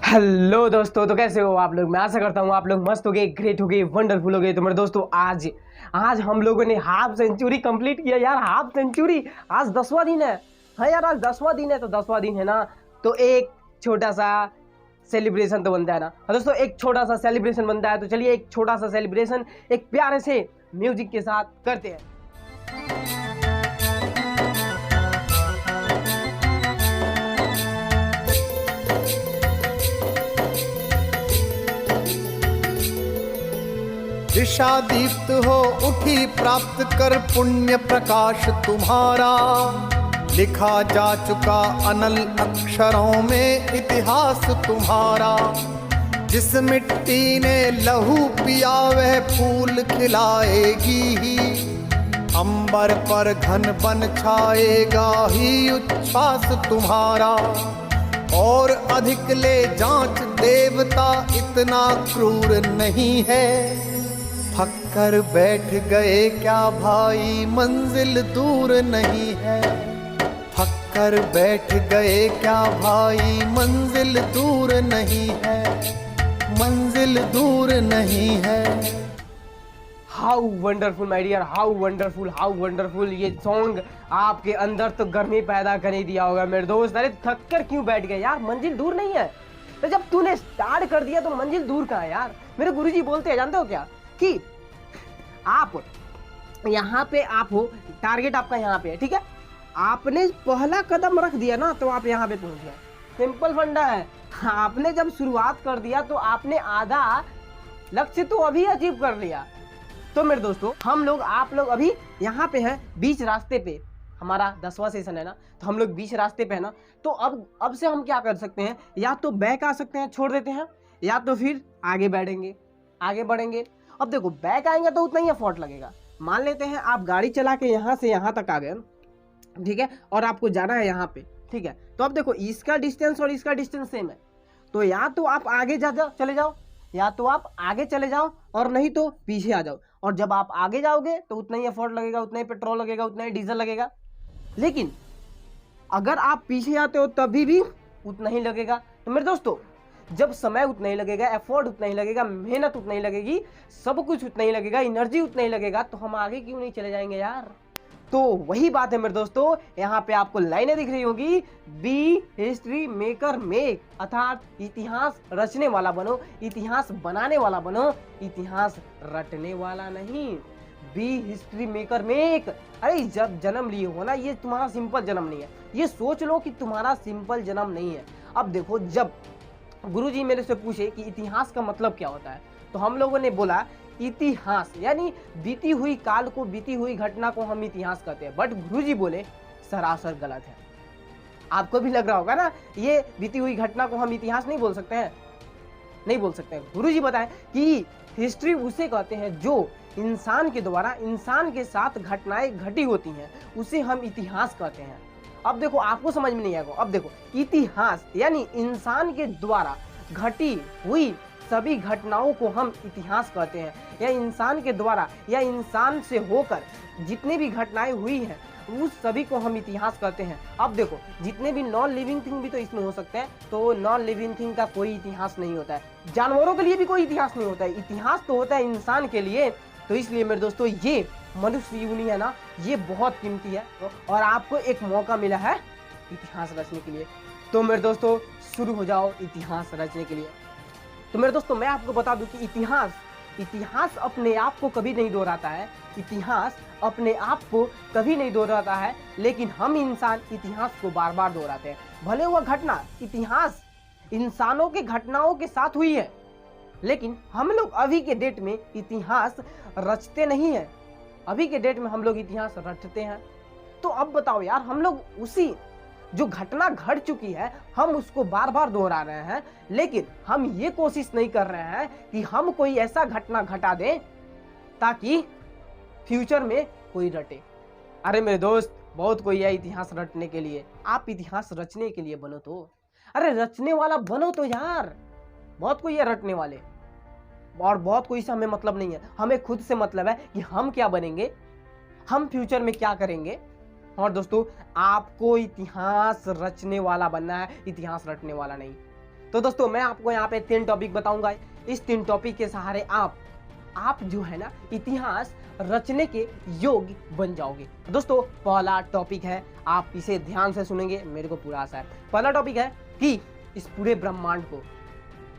Hello दोस्तों, तो कैसे हो आप लोग। मैं आशा करता हूँ आप लोग मस्त हो गए, ग्रेट हो गए, वंडरफुल हो गए। तो मेरे दोस्तों आज आज हम लोगों ने हाफ सेंचुरी कंप्लीट किया यार। हाफ सेंचुरी आज 10वां दिन है। हाँ यार, आज 10वां दिन है। तो 10वां दिन है ना, तो एक छोटा सा सेलिब्रेशन तो बनता है ना। हाँ दोस्तों, एक छोटा सा सेलिब्रेशन बनता है। तो चलिए एक छोटा सा सेलिब्रेशन एक प्यारे से म्यूजिक के साथ करते हैं। दिशा दीप्त हो उठी, प्राप्त कर पुण्य प्रकाश तुम्हारा। लिखा जा चुका अनल अक्षरों में इतिहास तुम्हारा। जिस मिट्टी ने लहू पिया वह फूल खिलाएगी ही। अंबर पर घन बन छाएगा ही उच्छ्वास तुम्हारा। और अधिक ले जांच देवता इतना क्रूर नहीं है। थक कर बैठ गए क्या भाई, मंजिल दूर नहीं है। थक कर बैठ गए क्या भाई, मंजिल दूर नहीं है। मंजिल दूर नहीं है। How wonderful my dear, how wonderful, how wonderful. ये सॉन्ग आपके अंदर तो गर्मी पैदा कर ही दिया होगा मेरे दोस्त। अरे थक कर क्यों बैठ गए यार, मंजिल दूर नहीं है। तो जब तूने स्टार्ट कर दिया तो मंजिल दूर कहाँ है यार। मेरे गुरुजी बोलते हैं, जानते हो क्या, कि आप यहाँ पे आप हो, टारगेट आपका यहाँ पे है, ठीक है। आपने पहला कदम रख दिया ना तो आप यहाँ पे पहुंच गए। सिंपल फंडा है। आपने जब शुरुआत कर दिया तो आपने आधा लक्ष्य तो अभी अचीव कर लिया। तो मेरे दोस्तों, हम लोग आप लोग अभी यहाँ पे हैं, बीच रास्ते पे। हमारा 10वां सेशन है ना, तो हम लोग बीच रास्ते पे है ना। तो अब से हम क्या कर सकते हैं, या तो बैक आ सकते हैं, छोड़ देते हैं, या तो फिर आगे बढ़ेंगे, आगे बढ़ेंगे। अब देखो, बैक आएंगे तो उतना ही एफर्ट लगेगा। मान लेते हैं आप गाड़ी चला के यहाँ से यहाँ तक आ गए, ठीक है, और आपको जाना है यहाँ पे, ठीक है। तो अब देखो, इसका डिस्टेंस और इसका डिस्टेंस सेम है। तो या तो आप आगे चले जाओ, या तो आप आगे चले जाओ, और नहीं तो पीछे आ जाओ। और जब आप आगे जाओगे तो उतना ही एफर्ट लगेगा, उतना ही पेट्रोल लगेगा, उतना ही डीजल लगेगा। लेकिन अगर आप पीछे आते हो तभी भी उतना ही लगेगा। तो मेरे दोस्तों, जब समय उतना ही लगेगा, एफर्ट उतना ही लगेगा, मेहनत उतना ही लगेगी, सब कुछ उतना ही लगेगा, एनर्जी उतना ही लगेगा, तो हम आगे क्यों नहीं चले जाएंगे यार। तो वही बात है मेरे दोस्तों, यहाँ पे आपको लाइनें दिख रही होगी, बी हिस्ट्री मेकर मेक, अर्थात इतिहास रचने वाला बनो, इतिहास बनाने वाला बनो, इतिहास रटने वाला नहीं। Be history maker make. अरे जब जन्म लिए हो ना, ये तुम्हारा सिंपल जन्म नहीं है। ये सोच लो कि तुम्हारा सिंपल जन्म नहीं है। अब देखो, जब गुरुजी मेरे से पूछे कि इतिहास का मतलब क्या होता है, तो हम लोगों ने बोला इतिहास यानी बीती हुई काल को, बीती हुई घटना को हम इतिहास कहते हैं। बट गुरुजी बोले सरासर गलत है। आपको भी लग रहा होगा ना, ये बीती हुई घटना को हम इतिहास नहीं बोल सकते हैं, नहीं बोल सकते हैं। गुरुजी बताएं कि हिस्ट्री उसे कहते हैं जो इंसान के द्वारा इंसान के साथ घटनाएं घटी होती हैं, उसे हम इतिहास कहते हैं। अब देखो, आपको समझ में नहीं आएगा। अब देखो, इतिहास यानी इंसान के द्वारा घटी हुई सभी घटनाओं को हम इतिहास कहते हैं, या इंसान के द्वारा या इंसान से होकर जितने भी घटनाएं हुई हैं उस सभी को हम इतिहास कहते हैं। अब देखो, जितने भी नॉन लिविंग थिंग भी तो इसमें हो सकते हैं, तो नॉन लिविंग थिंग का कोई इतिहास नहीं होता है। जानवरों के लिए भी कोई इतिहास नहीं होता है। इतिहास तो होता है इंसान के लिए। तो इसलिए मेरे दोस्तों, ये मनुष्य योनि है ना, ये बहुत कीमती है, और आपको एक मौका मिला है इतिहास रचने के लिए। तो मेरे दोस्तों, शुरू हो जाओ इतिहास रचने के लिए। तो मेरे दोस्तों, मैं आपको बता दूं कि इतिहास अपने आप को कभी नहीं दोहराता है। इतिहास अपने आप को कभी नहीं दोहराता है, लेकिन हम इंसान इतिहास को बार बार दोहराते हैं। भले वह घटना इतिहास इंसानों के घटनाओं के साथ हुई है, लेकिन हम लोग अभी के डेट में इतिहास रचते नहीं हैं। अभी के डेट में हम लोग इतिहास रटते हैं। तो अब बताओ यार, हम लोग उसी जो घटना घट चुकी है हम उसको बार बार दोहरा रहे हैं, लेकिन हम ये कोशिश नहीं कर रहे हैं कि हम कोई ऐसा घटना घटा दें ताकि फ्यूचर में कोई रटे। अरे मेरे दोस्त, बहुत कोई है इतिहास रटने के लिए, आप इतिहास रचने के लिए बनो। तो अरे रचने वाला बनो तो यार। बहुत कोई है रटने वाले, और बहुत कोई से हमें मतलब नहीं है। हमें खुद से मतलब है कि हम क्या बनेंगे, हम फ्यूचर में क्या करेंगे। और दोस्तों, आपको इतिहास रचने वाला बनना है, इतिहास रटने वाला नहीं। तो दोस्तों मैं आपको यहाँ पे 3 टॉपिक बताऊंगा। इस 3 टॉपिक के सहारे आप जो है ना इतिहास रचने के योग्य बन जाओगे। दोस्तों पहला टॉपिक है, आप इसे ध्यान से सुनेंगे, मेरे को पूरा आशा है। पहला टॉपिक है कि इस पूरे ब्रह्मांड को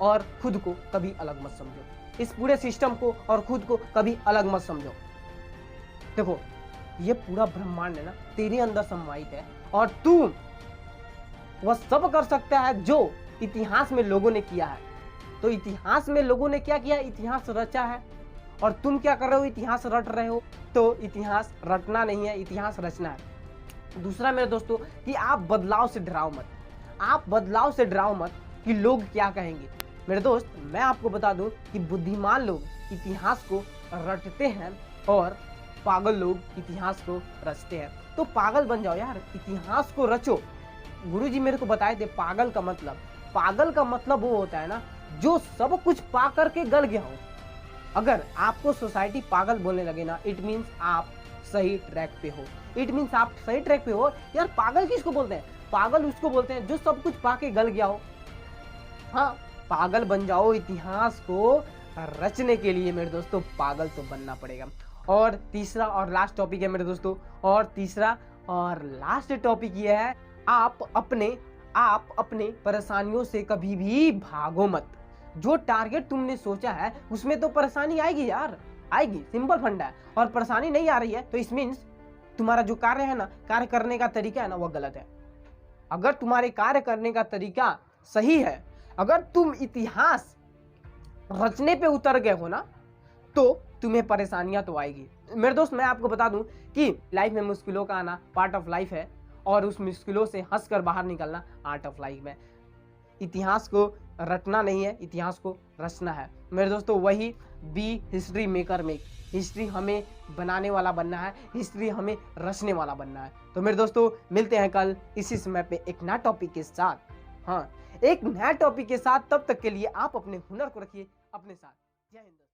और खुद को कभी अलग मत समझो। इस पूरे सिस्टम को और खुद को कभी अलग मत समझो। देखो ये पूरा ब्रह्मांड है ना तेरे अंदर समाहित है और तू वह सब कर सकता है जो इतिहास में लोगों ने किया है। तो इतिहास में लोगों ने क्या किया? इतिहास रचा है। और तुम क्या कर रहे हो? इतिहास रट रहे हो। तो इतिहास रटना नहीं है, इतिहास रचना है। दूसरा मेरे दोस्तों कि आप बदलाव से डराओ मत। आप बदलाव से डराओ मत कि लोग क्या कहेंगे। मेरे दोस्त मैं आपको बता दूं कि बुद्धिमान लोग इतिहास को रटते हैं और पागल लोग इतिहास को रचते हैं। तो पागल बन जाओ यार, इतिहास को रचो। गुरुजी मेरे को बताए थे पागल का मतलब वो होता है ना जो सब कुछ पा करके गल गया हो। अगर आपको सोसाइटी पागल बोलने लगे ना, इट मीन्स आप सही ट्रैक पे हो। इट मीन्स आप सही ट्रैक पे हो। यार पागल किसको बोलते हैं? पागल उसको बोलते हैं जो सब कुछ पा के गल गया हो। हाँ, पागल बन जाओ। इतिहास को रचने के लिए मेरे दोस्तों पागल तो बनना पड़ेगा। और तीसरा और लास्ट टॉपिक है मेरे दोस्तों, और तीसरा और लास्ट टॉपिक ये है, आप अपने परेशानियों से कभी भी भागो मत। जो टारगेट तुमने सोचा है उसमें तो परेशानी आएगी यार, आएगी, सिंपल फंडा है। और परेशानी नहीं आ रही है तो इस मीन्स तुम्हारा जो कार्य है ना, कार्य करने का तरीका है ना, वो गलत है। अगर तुम्हारे कार्य करने का तरीका सही है, अगर तुम इतिहास रचने पे उतर गए हो ना, तो तुम्हें परेशानियां तो आएगी। मेरे दोस्त मैं आपको बता दूं कि लाइफ में मुश्किलों का आना पार्ट ऑफ लाइफ है और उस मुश्किलों से हंसकर बाहर निकलना आर्ट ऑफ लाइफ है। इतिहास को रटना नहीं है, इतिहास को रचना है। मेरे दोस्तों वही be history maker make. History हमें बनाने वाला बनना है, हिस्ट्री हमें रचने वाला बनना है। तो मेरे दोस्तों मिलते हैं कल इसी समय पे एक नया टॉपिक के साथ। हाँ, एक नया टॉपिक के साथ। तब तक के लिए आप अपने हुनर को रखिए अपने साथ। जय हिंद।